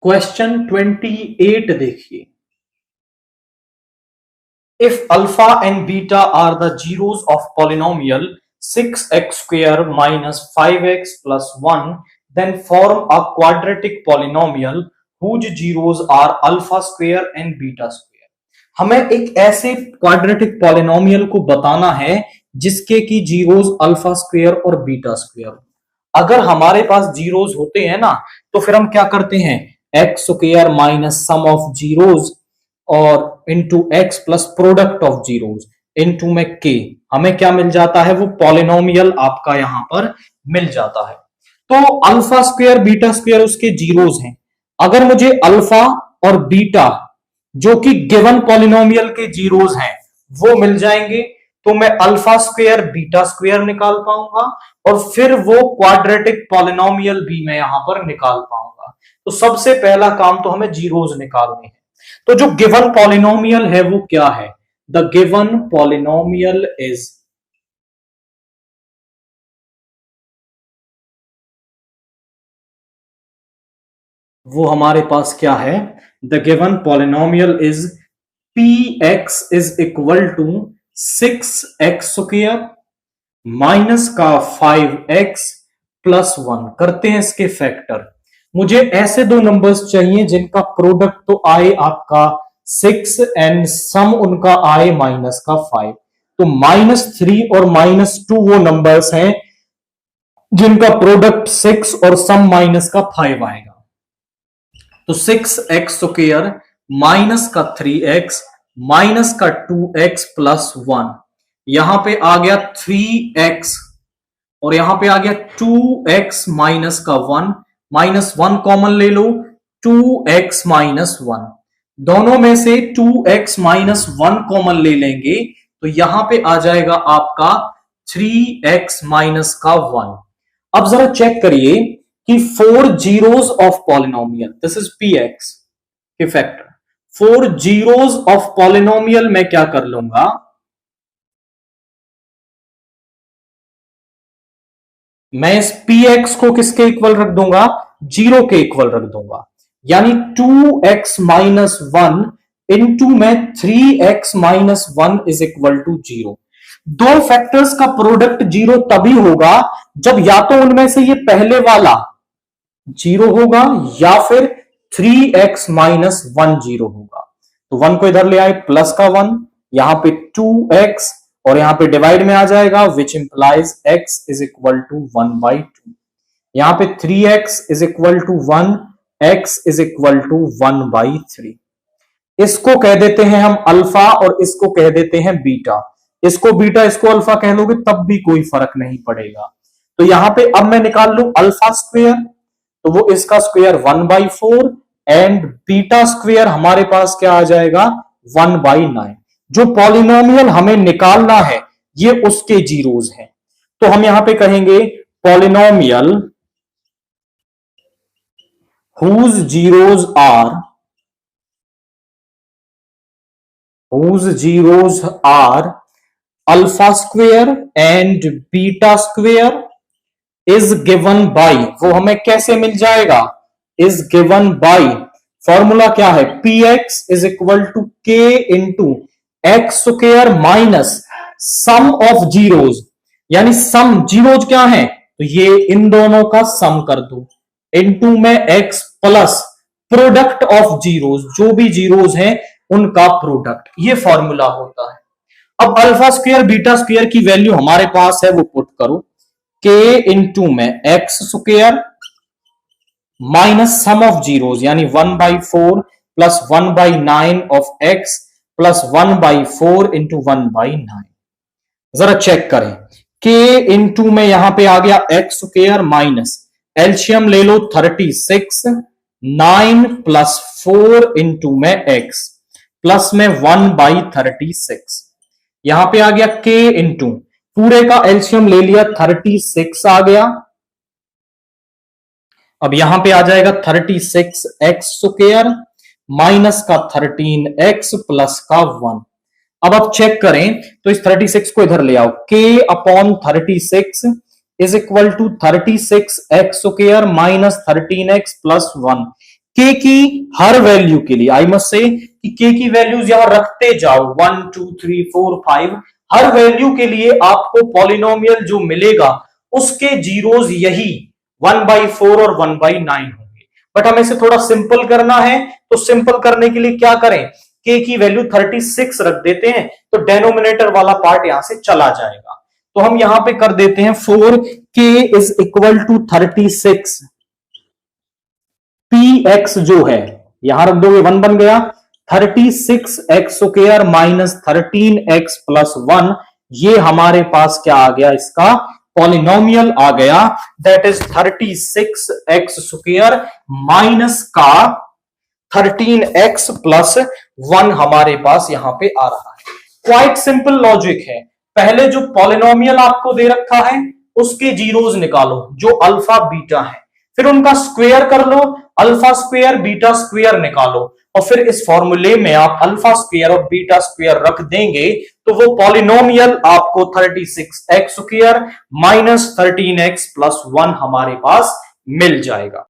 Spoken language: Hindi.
क्वेश्चन 28 देखिए। If alpha and beta are the zeros of polynomial 6x square minus 5x plus 1 then form a quadratic polynomial whose zeros are alpha square and beta square। हमें एक ऐसे क्वाड्रेटिक पॉलिनोमियल को बताना है जिसके की जीरोस अल्फा स्क्वायर और बीटा स्क्वायर। अगर हमारे पास जीरोस होते हैं ना तो फिर हम क्या करते हैं, x square minus sum of zeros और into x plus product of zeros into में के, हमें क्या मिल जाता है, वो पॉलिनोमियल आपका यहां पर मिल जाता है। तो अल्फा स्क्वायर बीटा स्क्वायर उसके जीरोस हैं। अगर मुझे अल्फा और बीटा जो कि गिवन पॉलिनोमियल के जीरोस हैं वो मिल जाएंगे तो मैं अल्फा स्क्वायर बीटा स्क्वायर निकाल पाऊंगा और फिर वो क्वाड्रेटिक पॉलिनोमियल भी मैं यहां पर निकाल पाऊंगा। तो सबसे पहला काम तो हमें जीरोस निकालने हैं। तो जो गिवन पॉलिनोमियल है वो क्या है, द गिवन पॉलिनोमियल इज वो हमारे पास क्या है, the given polynomial is P x is equal to 6x square minus का 5x प्लस 1। करते हैं इसके फैक्टर। मुझे ऐसे दो नंबर्स चाहिए जिनका प्रोडक्ट तो आए आपका 6 एंड सम उनका आए माइनस का 5। तो -3 और -2 वो नंबर्स हैं जिनका प्रोडक्ट 6 और सम माइनस का 5 आएगा। तो 6x स्क्वायर माइनस का 3x माइनस का 2x प्लस 1, यहां पे आ गया 3x और यहां पे आ गया 2x माइनस का 1, माइनस 1 कॉमन ले लो, 2x माइनस 1। दोनों में से 2x माइनस 1 कॉमन ले लेंगे तो यहां पे आ जाएगा आपका 3x माइनस का 1। अब जरा चेक करिए कि 4 zeros of polynomial, this is px के फैक्टर, 4 जीरोस ऑफ पॉलिनोमियल मैं क्या कर लूंगा, मैं इस px को किसके इक्वल रख दूंगा, जीरो के इक्वल रख दूंगा। यानी 2x माइनस 1 इंटू में 3x minus 1 is equal to 0। दो फैक्टर्स का प्रोडक्ट जीरो तभी होगा जब या तो उनमें से ये पहले वाला जीरो होगा या फिर 3x माइनस 1 जीरो होगा। तो 1 को इधर ले आए, प्लस का 1, यहां पे 2x और यहां पे डिवाइड में आ जाएगा which implies x is equal to 1/2। यहां पे 3x is equal to 1, x is equal to 1/3। इसको कह देते हैं हम अल्फा और इसको कह देते हैं बीटा। इसको बीटा इसको अल्फा कह लोगे तब भी कोई फर्क नहीं पड़ेगा। तो यहां पे अब मैं निकाल लू अल्फा स्क्वायर, तो वो इसका स्क्वायर 1/4 एंड बीटा स्क्वायर हमारे पास क्या आ जाएगा 1/9। जो पॉलिनोमियल हमें निकालना है ये उसके जीरोस हैं। तो हम यहां पे कहेंगे polynomial whose zeros are alpha square and beta square is given by, वो हमें कैसे मिल जाएगा, is given by, फॉर्मूला क्या है, px is equal to k into x square minus sum of zeros. यानी सम जीरोस क्या है, तो ये इन दोनों का सम कर दो इनटू में x plus product of zeros, जो भी जीरोस हैं उनका प्रोडक्ट, ये फॉर्मूला होता है। अब अल्फा स्क्वायर बीटा स्क्वायर की वैल्यू हमारे पास है वो पुट करो, k इंटू में x square minus sum of zeros यानी 1/4 plus 1/9 of x plus 1/4 into 1/9। जरा चेक करें, k इंटू में यहां पे आ गया x स्क्वायर माइनस एल्शियम ले लो 36, 9 प्लस 4 इंटू में x प्लस में 1/36। यहां पे आ गया k इंटू पूरे का एल्शियम ले लिया 36 आ गया। अब यहां पे आ जाएगा 36x स्क्वायर माइनस का 13x प्लस का 1। अब आप चेक करें तो इस 36 को इधर ले आओ, k upon 36 is equal to 36x square minus 13x plus 1। K की हर वैल्यू के लिए, आई मस्ट से कि के की वैल्यूज यहां रखते जाओ, 1 2 3 4 5, हर वैल्यू के लिए आपको पॉलिनोमियल जो मिलेगा उसके जीरोज यही 1/4 और 1/9 होंगे। बट हमें इसे थोड़ा सिंपल करना है, तो सिंपल करने के लिए क्या करें, के की वैल्यू 36 रख देते हैं, तो डेनोमिनेटर वाला पार्ट यहां से चला जाएगा। तो हम यहां पे कर देते हैं 4k is equal to 36, P x जो है यहां रख दोगे 1 बन गया, 36x² माइनस 13x प्लस 1, ये हमारे पास क्या आ गया, इसका पॉलिनोमियल आ गया, दैट इज 36x² माइनस का 13x प्लस 1 हमारे पास यहां पे आ रहा है। क्वाइट सिंपल लॉजिक है, पहले जो पॉलिनोमियल आपको दे रखा है उसके जीरोज निकालो जो अल्फा बीटा है, फिर उनका स्क्वायर कर लो, अल्फा स्क्वायर बीटा स्क्वायर निकालो, और फिर इस फॉर्मूले में आप अल्फा स्क्वायर और बीटा स्क्वायर रख देंगे तो वो पॉलिनोमियल आपको 36x² माइनस 13x प्लस 1 हमारे पास मिल जाएगा।